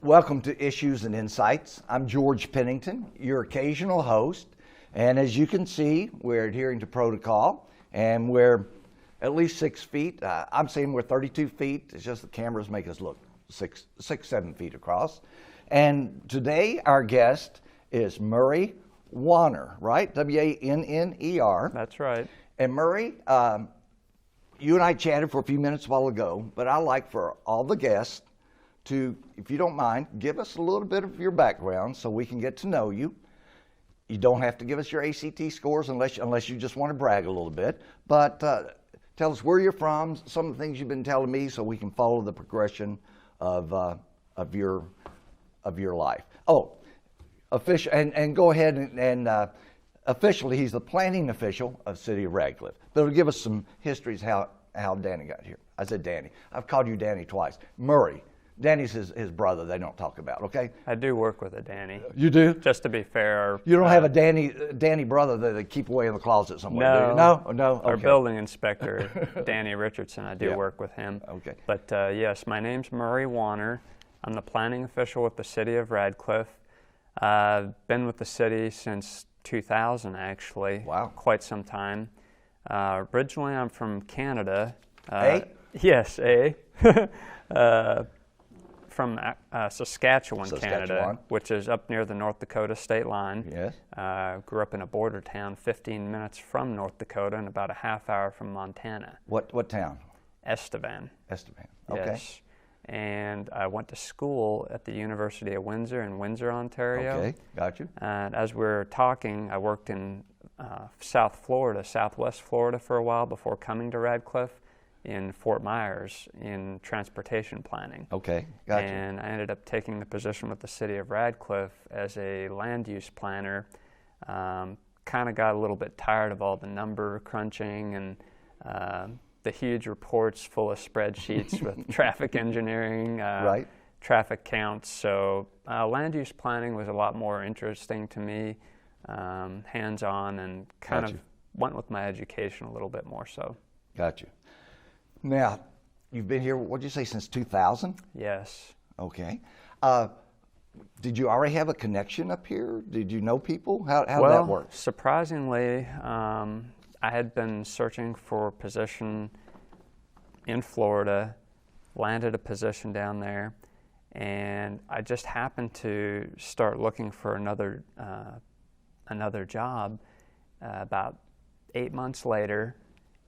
Welcome to Issues and Insights. I'm George Pennington, your occasional host. And as you can see, we're adhering to protocol and we're at least 6 feet. I'm saying we're 32 feet. It's just the cameras make us look 7 feet across. And today our guest is Murray Wanner, right? W-A-N-N-E-R. That's right. And Murray, you and I chatted for a few minutes a while ago, but I like for all the guests to, if you don't mind, give us a little bit of your background so we can get to know you. You don't have to give us your ACT scores unless you just want to brag a little bit, but tell us where you're from, some of the things you've been telling me so we can follow the progression of your life. Oh, official, and go ahead and officially, he's the planning official of City of Radcliffe. But it'll give us some histories how Danny got here. I said Danny. I've called you Danny twice. Murray. Danny's his brother they don't talk about, okay? I do work with a Danny. You do? Just to be fair. You don't have a Danny brother that they keep away in the closet somewhere, do you? No? No? Okay. Our building inspector, Danny Richardson, I do work with him. Okay. But yes, my name's Murray Wanner. I'm the planning official with the City of Radcliffe. I've been with the city since 2000, actually. Wow. Quite some time. Originally, I'm from Canada. Yes, from Saskatchewan, Canada, which is up near the North Dakota state line. Yes. Grew up in a border town 15 minutes from North Dakota and about a half hour from Montana. What town? Estevan. Estevan, okay. Yes. And I went to school at the University of Windsor in Windsor, Ontario. Okay, got you. And as we were talking, I worked in Southwest Florida for a while before coming to Radcliffe, in Fort Myers in transportation planning. Okay, gotcha. And I ended up taking the position with the City of Radcliffe as a land use planner. Kind of got a little bit tired of all the number crunching and the huge reports full of spreadsheets with traffic engineering, right. Traffic counts. So land use planning was a lot more interesting to me, hands-on, and kind of went with my education a little bit more so. Got you. Now, you've been here, what did you say, since 2000? Yes. Okay. Did you already have a connection up here? Did you know people? How did that work? Surprisingly, I had been searching for a position in Florida, landed a position down there, and I just happened to start looking for another job about 8 months later,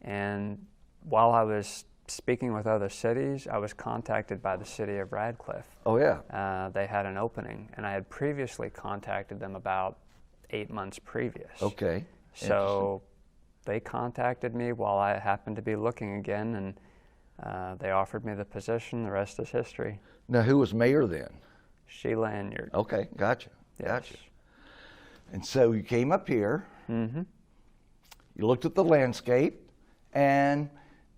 and while I was speaking with other cities, I was contacted by the City of Radcliffe. Oh, yeah. They had an opening, and I had previously contacted them about 8 months previous. Okay. So they contacted me while I happened to be looking again, and they offered me the position. The rest is history. Now, who was mayor then? Sheila Enyard. Okay, gotcha. Yes. Gotcha. And so you came up here. Mm-hmm. You looked at the landscape, and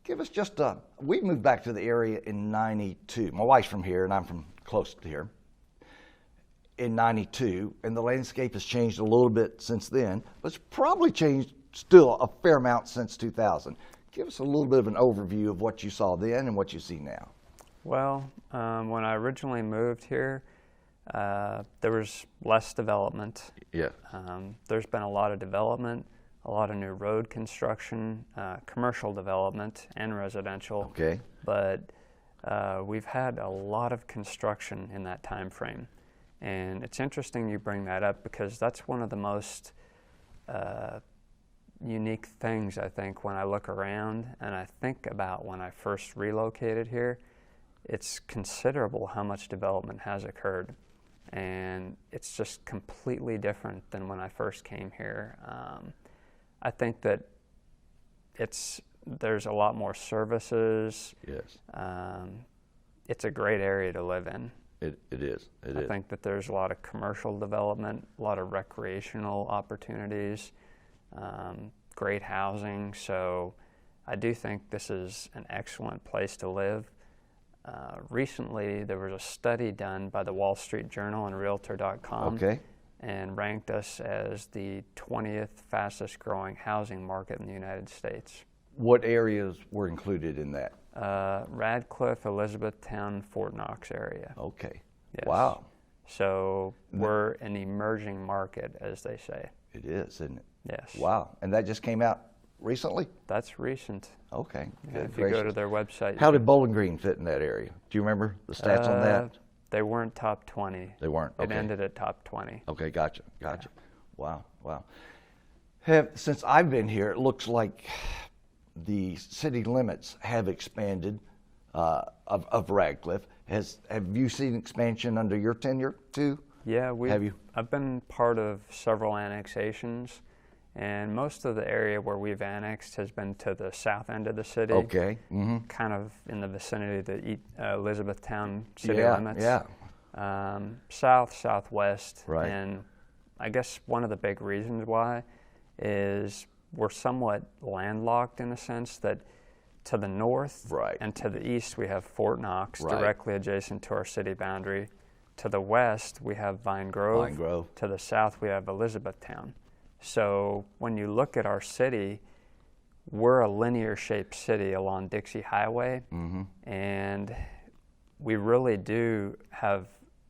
give us just we moved back to the area in 92. My wife's from here, and I'm from close to here. In 92, and the landscape has changed a little bit since then, but it's probably changed still a fair amount since 2000. Give us a little bit of an overview of what you saw then and what you see now. Well, when I originally moved here, there was less development. Yeah. There's been a lot of development, a lot of new road construction, commercial development, and residential. Okay. But we've had a lot of construction in that time frame. And it's interesting you bring that up because that's one of the most unique things, I think, when I look around and I think about when I first relocated here. It's considerable how much development has occurred. And it's just completely different than when I first came here. I think that there's a lot more services. Yes. It's a great area to live in. It is. I think that there's a lot of commercial development, a lot of recreational opportunities, great housing. So I do think this is an excellent place to live. Recently, there was a study done by the Wall Street Journal and Realtor.com. Okay. And ranked us as the 20th fastest growing housing market in the United States. What areas were included in that? Radcliffe, Elizabethtown, Fort Knox area. Okay. Yes. Wow. So we're an emerging market, as they say. It is, isn't it? Yes. Wow. And that just came out recently? That's recent. Okay. Yeah, Good if you go gracious. to their website. How did Bowling Green fit in that area? Do you remember the stats on that? They weren't top 20. They weren't. It Okay. ended at top 20. Okay, gotcha. Wow. Since I've been here, it looks like the city limits have expanded of Radcliffe. Have you seen expansion under your tenure too? Yeah, Have you? I've been part of several annexations, and most of the area where we've annexed has been to the south end of the city. Okay. Kind of in the vicinity of the Elizabethtown city Yeah, limits. yeah. South, southwest. Right. And I guess one of the big reasons why is we're somewhat landlocked in the sense that to the north Right. and to the east we have Fort Knox Right. directly adjacent to our city boundary. To the west we have Vine Grove. Vine Grove. To the south we have Elizabethtown. So when you look at our city, we're a linear shaped city along Dixie Highway, and we really do have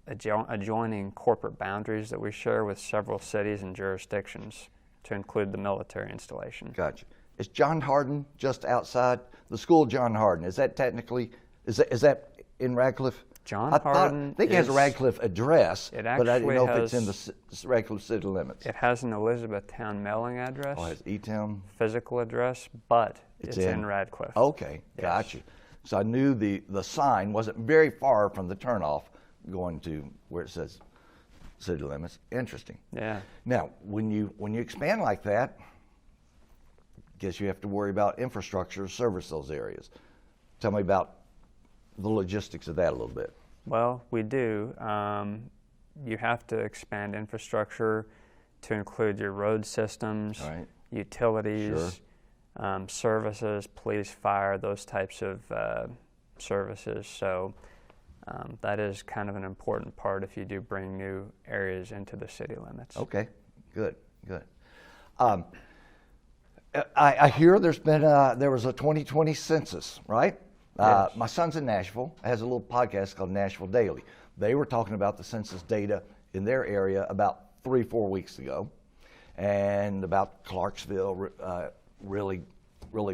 adjoining corporate boundaries that we share with several cities and jurisdictions, to include the military installation. Gotcha. Is John Hardin just outside the school? John Hardin, is that technically, is that in Radcliffe? John I Hardin think it has a is- Radcliffe address, It but I didn't actually know if it's in has- the Radcliffe city limits. It has an Elizabethtown mailing address, Oh, it has E-Town? physical address, but It's it's in- in Radcliffe. Okay, Yes. gotcha. So I knew the sign wasn't very far from the turnoff going to where it says city limits. Interesting. Yeah. Now, when you expand like that, guess you have to worry about infrastructure to service those areas. Tell me about the logistics of that a little bit. Well, we do. You have to expand infrastructure to include your road systems, Right. utilities, services, police, fire, those types of services. So that is kind of an important part if you do bring new areas into the city limits. Okay, good. I hear there was a 2020 census, right? Yes. My son's in Nashville, has a little podcast called Nashville Daily. They were talking about the census data in their area about 3-4 weeks ago, and about Clarksville really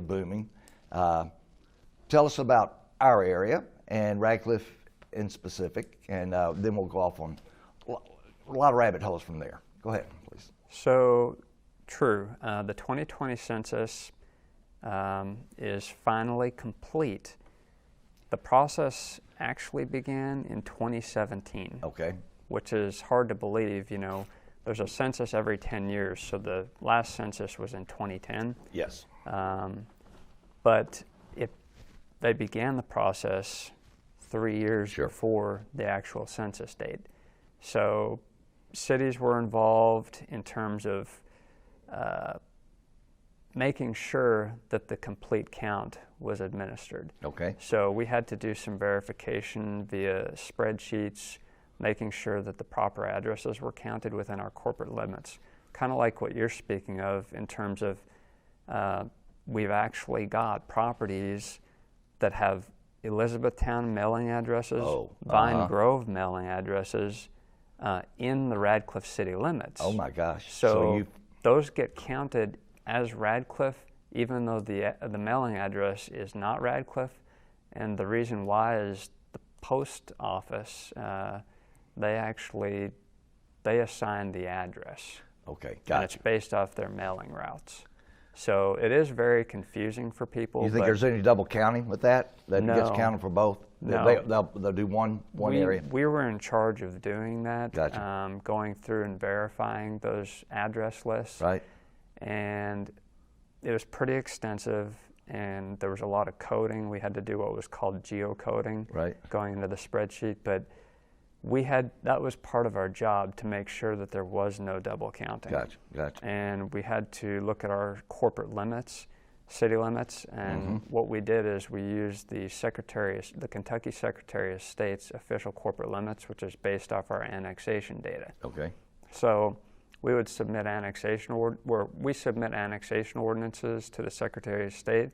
booming. Tell us about our area and Radcliffe in specific, and then we'll go off on a lot of rabbit holes from there. Go ahead, please. So, true. The 2020 census is finally complete. The process actually began in 2017. Okay. Which is hard to believe. You know, there's a census every 10 years, so the last census was in 2010. Yes. But they began the process 3 years Sure. before the actual census date. So cities were involved in terms of making sure that the complete count was administered. Okay. So we had to do some verification via spreadsheets, making sure that the proper addresses were counted within our corporate limits. Kind of like what you're speaking of in terms of we've actually got properties that have Elizabethtown mailing addresses, Vine Grove mailing addresses in the Radcliffe city limits. Oh my gosh. So those get counted as Radcliffe, even though the mailing address is not Radcliffe. And the reason why is the post office, they assign the address. Okay, And it's gotcha. based off their mailing routes. So it is very confusing for people. You think but there's any double counting with that? That it gets No. counted for both? No. They'll do one area? we were in charge of doing that, Gotcha. going through and verifying those address lists. Right. And it was pretty extensive, and there was a lot of coding. We had to do what was called geocoding, Right. going into the spreadsheet. But that was part of our job, to make sure that there was no double counting. Gotcha. And we had to look at our corporate limits, city limits, and what we did is we used the Kentucky Secretary of State's official corporate limits, which is based off our annexation data. Okay. So we would submit annexation ordinances to the Secretary of State.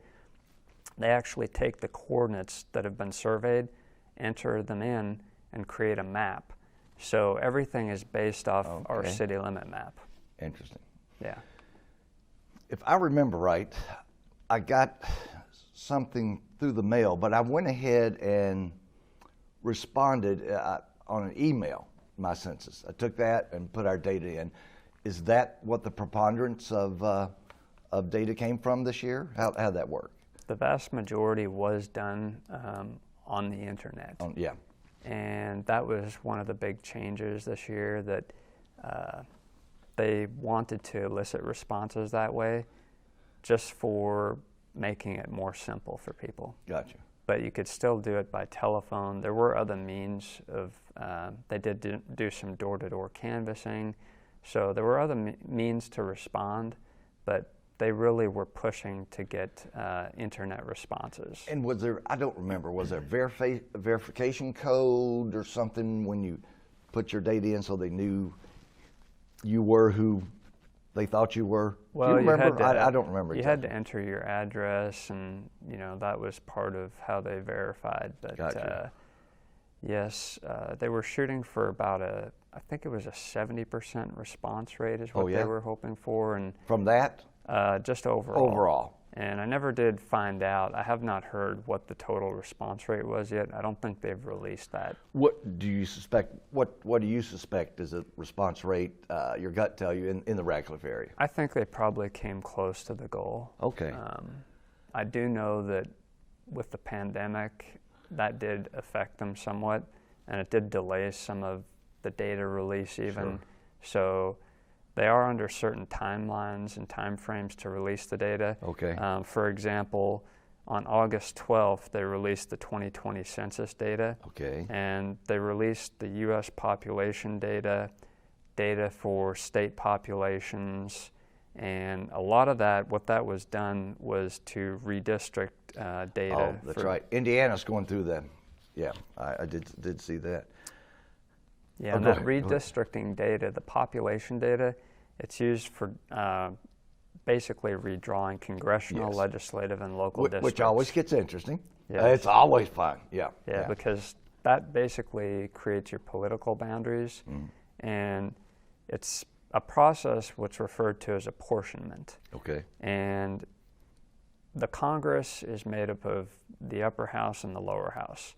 They actually take the coordinates that have been surveyed, enter them in, and create a map. So everything is based off our Okay. city limit map. Interesting. Yeah. If I remember right, I got something through the mail, but I went ahead and responded on an email, my census. I took that and put our data in. Is that what the preponderance of data came from this year? How'd that work? The vast majority was done on the internet. Yeah. And that was one of the big changes this year, that they wanted to elicit responses that way just for making it more simple for people. Gotcha. But you could still do it by telephone. There were other means of, they did do some door-to-door canvassing, so there were other means to respond, but they really were pushing to get internet responses. And was there, I don't remember, was there a verification code or something when you put your data in so they knew you were who they thought you were? Well, do you remember? had to, I don't remember. You exactly. had to enter your address, and that was part of how they verified. But Gotcha. yes, they were shooting for about I think it was a 70% response rate is what they were hoping for, and from that, just overall. Overall. And I never did find out. I have not heard what the total response rate was yet. I don't think they've released that. What do you suspect? What do you suspect is the response rate? Your gut tell you in the Radcliffe area. I think they probably came close to the goal. Okay. I do know that with the pandemic, that did affect them somewhat, and it did delay some of the data release even. Sure. So they are under certain timelines and timeframes to release the data. Okay. For example, on August 12th, they released the 2020 census data. Okay. And they released the U.S. population data for state populations, and a lot of that, what that was done was to redistrict data. Oh, that's right. Indiana's going through that. Yeah, I did see that. Yeah, and that redistricting data, the population data, it's used for basically redrawing congressional, legislative, and local districts. Which always gets interesting. Yes. It's always fun. Yeah. Yeah, because that basically creates your political boundaries, and it's a process what's referred to as apportionment. Okay. And the Congress is made up of the upper house and the lower house.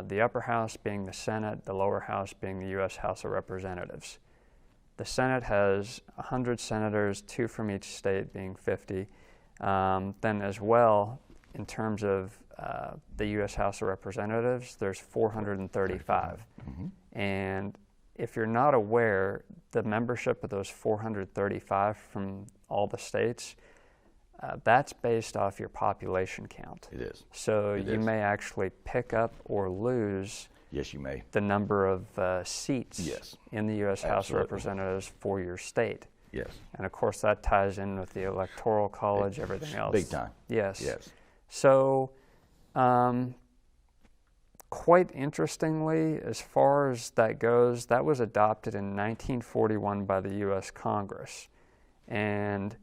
The upper house being the Senate, the lower house being the U.S. House of Representatives. The Senate has 100 senators, 2 from each state, being 50. Then as well, in terms of the U.S. House of Representatives, there's 435. And if you're not aware, the membership of those 435 from all the states, that's based off your population count. It is. So you may actually pick up or lose Yes, you may. the number of seats in the U.S. House of Representatives for your state. Yes. And of course that ties in with the Electoral College, everything else. Big time. Yes. Yes. So quite interestingly, as far as that goes, that was adopted in 1941 by the U.S. Congress. And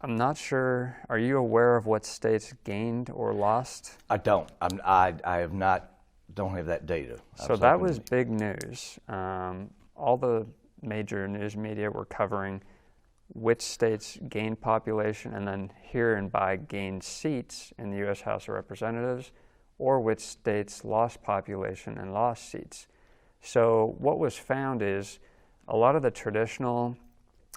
I'm not sure, are you aware of what states gained or lost? I don't. I have not, don't have that data. So that was big news. All the major news media were covering which states gained population and then hereinby gained seats in the U.S. House of Representatives, or which states lost population and lost seats. So what was found is a lot of the traditional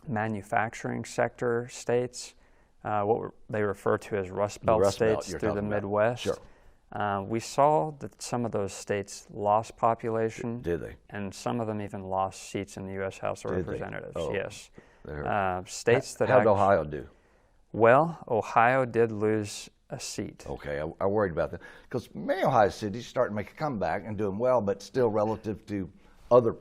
manufacturing sector states, what they refer to as Rust Belt states through the Midwest. Sure. We saw that some of those states lost population. Did they? And some of them even lost seats in the U.S. House of Representatives. Oh, yes. States that. How did Ohio do? Well, Ohio did lose a seat. Okay, I worried about that because many Ohio cities starting to make a comeback and doing well, but still relative to other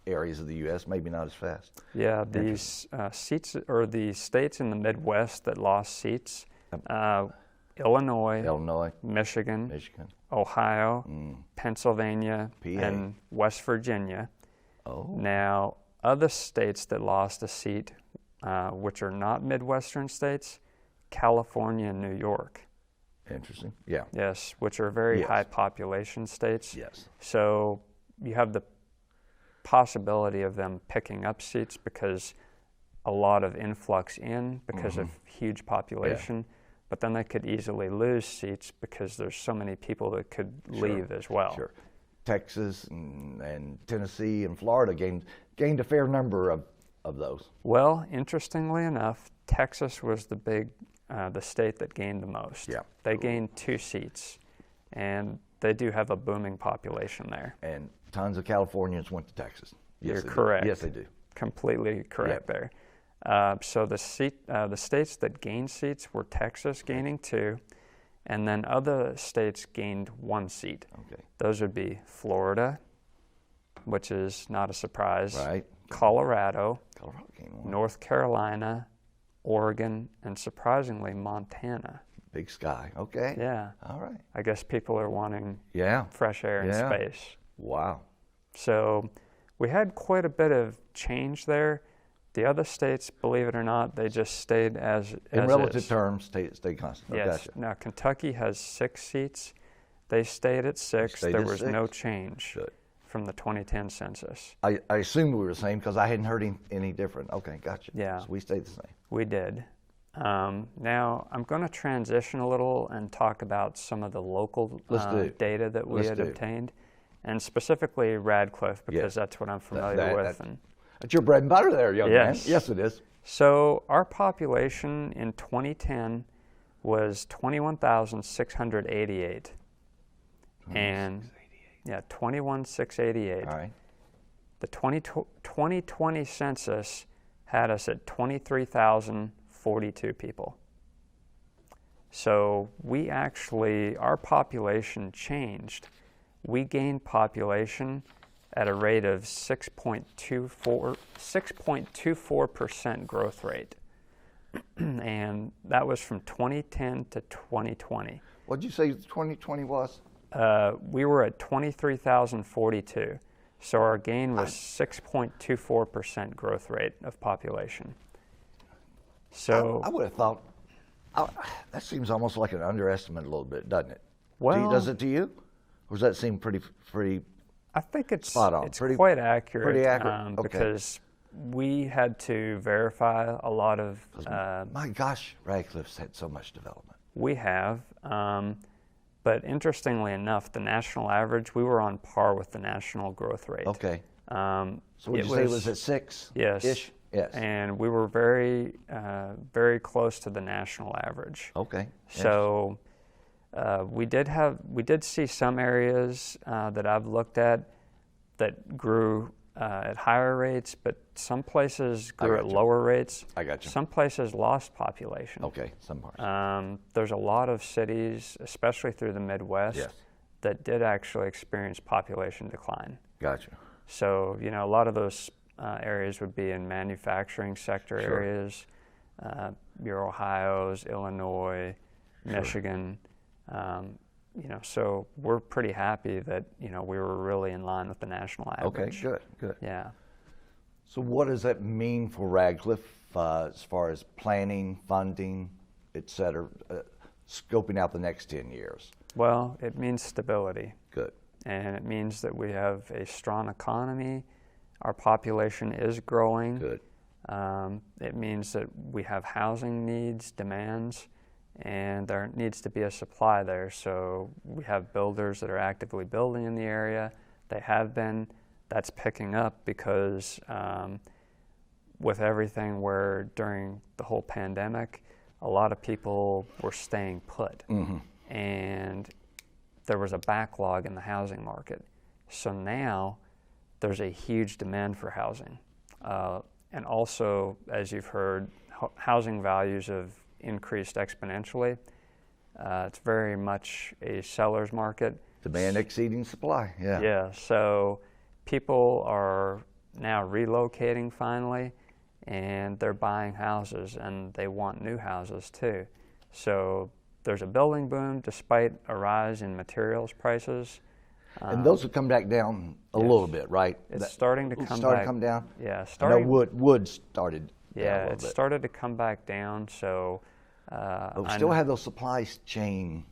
areas of the U.S., maybe not as fast. Yeah, these seats, or the states in the Midwest that lost seats, Illinois, Michigan, Ohio, Pennsylvania, PA. and West Virginia. Oh. Now, other states that lost a seat, which are not Midwestern states, California and New York. Interesting. Yeah. Yes, which are very Yes. high population states. Yes. So you have the possibility of them picking up seats because a lot of influx in because of huge population, but then they could easily lose seats because there's so many people that could leave as well. Sure. Texas and Tennessee and Florida gained a fair number of those. Well, interestingly enough, Texas was the state that gained the most. Yeah. They gained 2 seats, and they do have a booming population there. And tons of Californians went to Texas. Yes, You're they do. correct. Yes, they do. Completely correct there. So the states that gained seats were Texas gaining 2, and then other states gained 1 seat. Okay. Those would be Florida, which is not a surprise, Right. Colorado, Colorado gained 1. North Carolina, Oregon, and surprisingly Montana. Big sky. Okay. Yeah. All right. I guess people are wanting Yeah. fresh air and Yeah. space. Wow. So we had quite a bit of change there. The other states, believe it or not, they just stayed as In relative is. terms, stay constant. Oh, Yes. gotcha. Now Kentucky has 6 seats. They stayed at 6. stayed There at was 6? no change Good. from the 2010 census. I assumed we were the same because I hadn't heard any different. Okay, gotcha. Yeah. So we stayed the same. We did. Now I'm going to transition a little and talk about some of the local Let's do. data that we Let's had do. obtained, and specifically Radcliffe because that's what I'm familiar with. And That's your bread and butter there, young man. Yes. Yes, it is. so our population in 2010 was 21,688, and 21,688. All right. The 2020 census had us at 23,042 people. So our population changed. We gained population at a rate of 6.24% growth rate. And that was from 2010 to 2020. What did you say 2020 was? We were at 23,042. So our gain was 6.24% growth rate of population. So I would have thought, that seems almost like an underestimate a little bit, doesn't it? Well, Does it to you? Or does that seem pretty I think it's spot on? It's quite accurate. Pretty accurate? Okay. Because we had to verify a lot of. My gosh, Radcliffe's had so much development. We have. But interestingly enough, the national average, we were on par with the national growth rate. Okay. So would you say it was at 6? Yes. Ish? Yes. And we were very, very close to the national average. Okay. So we did see some areas that I've looked at that grew at higher rates, but some places grew at lower rates. I got you. Some places lost population. Okay, some parts. There's a lot of cities, especially through the Midwest, Yes. that did actually experience population decline. Gotcha. So, a lot of those areas would be in manufacturing sector Sure. areas, your Ohio's, Illinois, Michigan. So we're pretty happy that, we were really in line with the national average. Okay, good. Yeah. So what does that mean for Radcliffe as far as planning, funding, et cetera, scoping out the next 10 years? Well, it means stability. Good. And it means that we have a strong economy. Our population is growing. Good. It means that we have housing needs, demands, and there needs to be a supply there. So we have builders that are actively building in the area. They have been. That's picking up because with everything where during the whole pandemic, a lot of people were staying put. Mm-hmm. And there was a backlog in the housing market. So now there's a huge demand for housing. And also, as you've heard, housing values have increased exponentially. It's very much a seller's market. Demand exceeding supply, yeah. Yeah, so people are now relocating finally, and they're buying houses, and they want new houses too. So there's a building boom despite a rise in materials prices. And those have come back down a little bit, right? It's starting to come started back. to come down? Yeah, I know wood started down a Yeah, little it bit. started to come back down. So But we still have those supply chain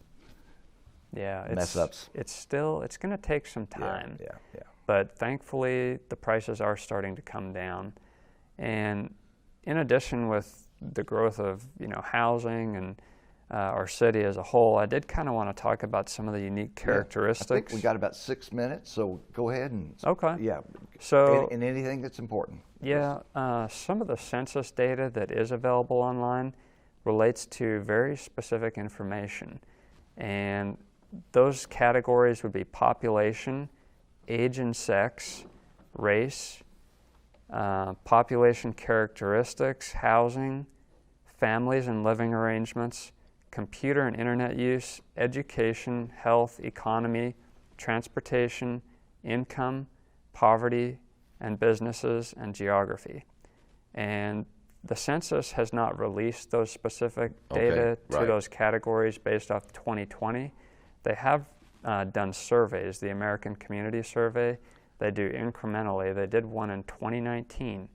Yeah, mess ups. It's going to take some time. Yeah. But thankfully, the prices are starting to come down. And in addition, with the growth of housing and our city as a whole, I did kind of want to talk about some of the unique characteristics. I think we got about 6 minutes, so go ahead and okay. Yeah. So and anything that's important. Yeah, some of the census data that is available online relates to very specific information, and those categories would be population, age and sex, race, population characteristics, housing, families and living arrangements, computer and internet use, education, health, economy, transportation, income, poverty, and businesses, and geography. And the census has not released those specific data to those categories based off 2020. They have done surveys, the American Community Survey. They do incrementally. They did one in 2019.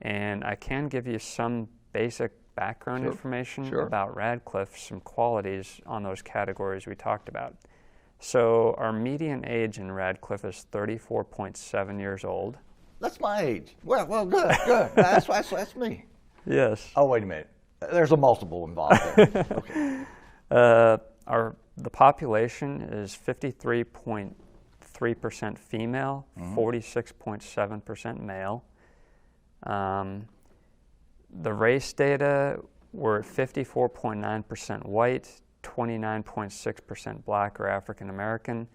And I can give you some basic background information about Radcliffe, some qualities on those categories we talked about. So our median age in Radcliffe is 34.7 years old. That's my age. Well, good. That's me. Yes. Oh, wait a minute. There's a multiple involved there. Okay. The population is 53.3% female, 46.7% male. The race data, we're at 54.9% white, 29.6% black or African American,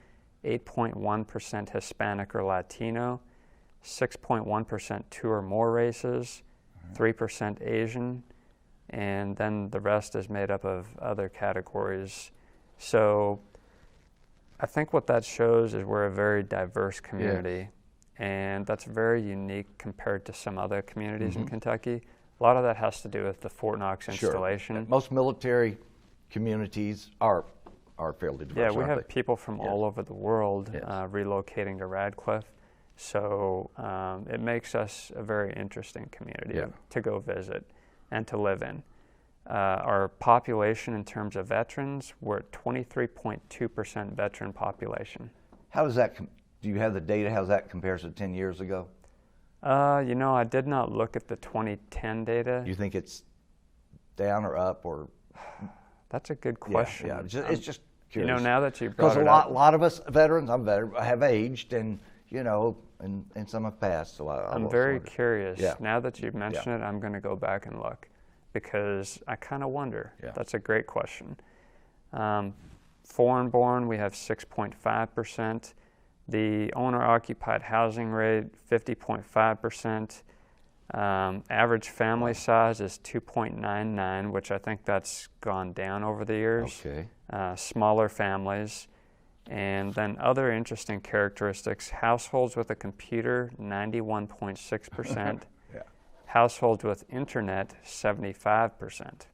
8.1% Hispanic or Latino, 6.1% two or more races, 3% Asian, and then the rest is made up of other categories. So I think what that shows is we're a very diverse community, and that's very unique compared to some other communities in Kentucky. A lot of that has to do with the Fort Knox installation. Sure. Most military communities are fairly diverse. Yeah, we have people from all over the world relocating to Radcliffe. So it makes us a very interesting community to go visit and to live in. Our population in terms of veterans, we're at 23.2% veteran population. How does that, do you have the data, how that compares to 10 years ago? I did not look at the 2010 data. Do you think it's down or up or? That's a good question. Yeah, it's just curious. Now that you brought it up. Because a lot of us veterans, I'm veteran, have aged and, and some have passed. So I'm very curious. Yeah. Now that you've mentioned it, I'm going to go back and look because I kind of wonder. Yeah. That's a great question. Foreign born, we have 6.5%. The owner-occupied housing rate, 50.5%. Average family size is 2.99, which I think that's gone down over the years. Okay. Smaller families. And then other interesting characteristics, households with a computer, 91.6%. Households with internet, 75%.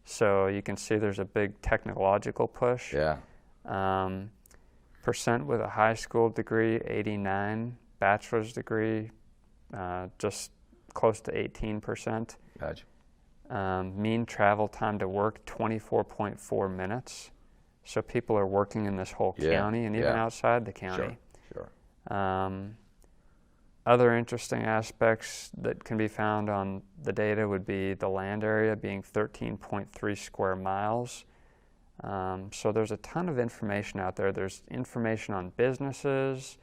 So you can see there's a big technological push. Yeah. Percent with a high school degree, 89. Bachelor's degree, just close to 18%. Gotcha. Mean travel time to work, 24.4 minutes. So people are working in this whole county and even outside the county. Sure. Other interesting aspects that can be found on the data would be the land area being 13.3 square miles. So there's a ton of information out there. There's information on businesses.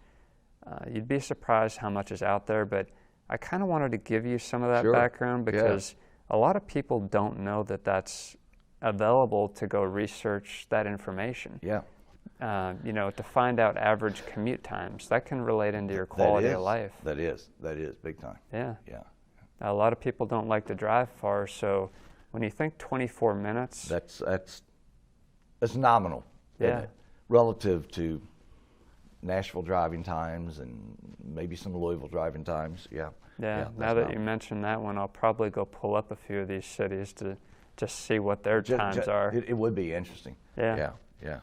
You'd be surprised how much is out there, but I kind of wanted to give you some of that background because a lot of people don't know that that's available to go research that information. Yeah. To find out average commute times, that can relate into your quality of life. That is big time. Yeah. Yeah. A lot of people don't like to drive far, so when you think 24 minutes, that's nominal. Yeah. Isn't it? Relative to Nashville driving times and maybe some Louisville driving times. Yeah. Yeah. Now that you mentioned that one, I'll probably go pull up a few of these cities to just see what their times are. It would be interesting. Yeah. Yeah.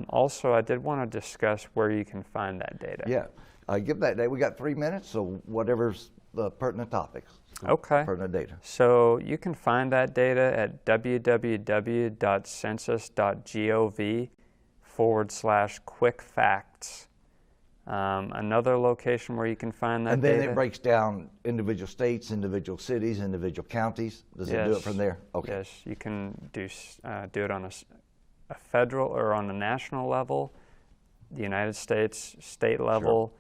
Also, I did want to discuss where you can find that data. Yeah. Give that data. We got 3 minutes, so whatever's the pertinent topics. Okay. Pertinent data. So you can find that data at www.census.gov. /quick facts. Another location where you can find that And then data. it breaks down individual states, individual cities, individual counties. Does it do it from there? Okay. Yes, you can do it on a federal or on a national level, the United States, state level.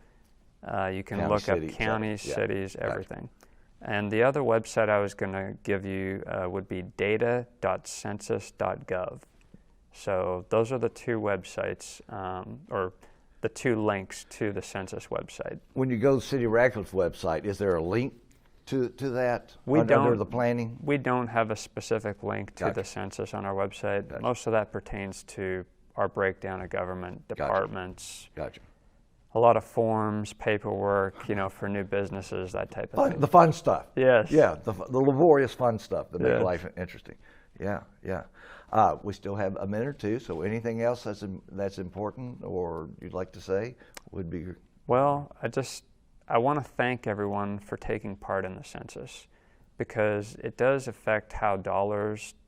You can County, look city, up counties, yeah. cities, Gotcha. everything. And the other website I was going to give you would be data.census.gov. So those are the two websites, or the two links to the census website. When you go to the City of Radcliffe website, is there a link to that We under don't- the planning? We don't have a specific link to Gotcha. the census on our website. Gotcha. Most of that pertains to our breakdown of government Gotcha. departments, Gotcha. a lot of forms, paperwork, for new businesses, that type of thing. The fun stuff. Yes. Yeah, the laborious fun stuff that Yes. makes life interesting. Yeah, yeah. We still have a minute or two, so anything else that's important or you'd like to say would be. Well, I want to thank everyone for taking part in the census, because it does affect how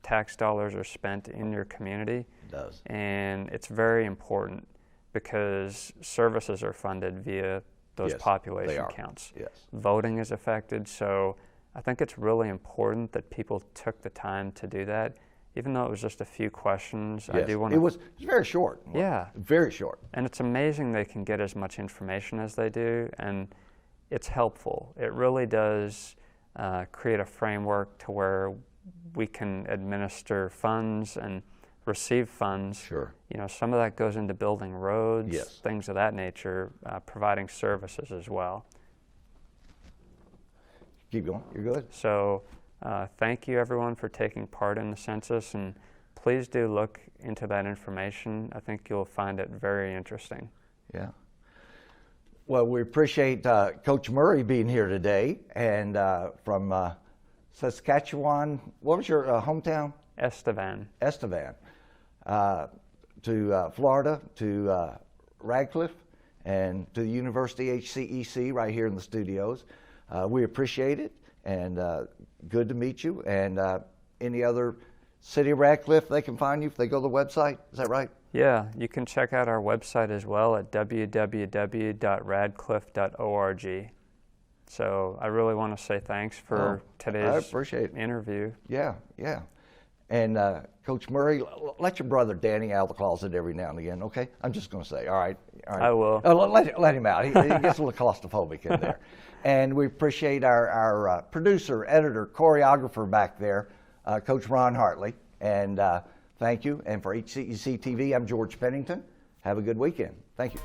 tax dollars are spent in your community. It does. And it's very important because services are funded via those Yes, population they are. counts. Yes. Voting is affected, so I think it's really important that people took the time to do that. Even though it was just a few questions, I Yes. do want It to. was very short. Yeah. Very short. And it's amazing they can get as much information as they do, and it's helpful. It really does create a framework to where we can administer funds and receive funds. Sure. Some of that goes into building roads, Yes. things of that nature, providing services as well. Keep going. You're good. So thank you everyone for taking part in the census, and please do look into that information. I think you'll find it very interesting. Yeah. Well, we appreciate Coach Murray being here today, and from Saskatchewan. What was your hometown? Estevan. Estevan, to Florida, to Radcliffe, and to the University HCEC right here in the studios. We appreciate it, and good to meet you. And any other City of Radcliffe, they can find you if they go to the website. Is that right? Yeah, you can check out our website as well at www.radcliffe.org. So I really want to say thanks for today's I appreciate it. interview. Yeah, yeah. And Coach Murray, let your brother Danny out of the closet every now and again, okay? I'm just going to say, all right. I will. Let him out. He gets a little claustrophobic in there. And we appreciate our producer, editor, choreographer back there, Coach Ron Hartley. And thank you. And for HCEC-TV, I'm George Pennington. Have a good weekend. Thank you.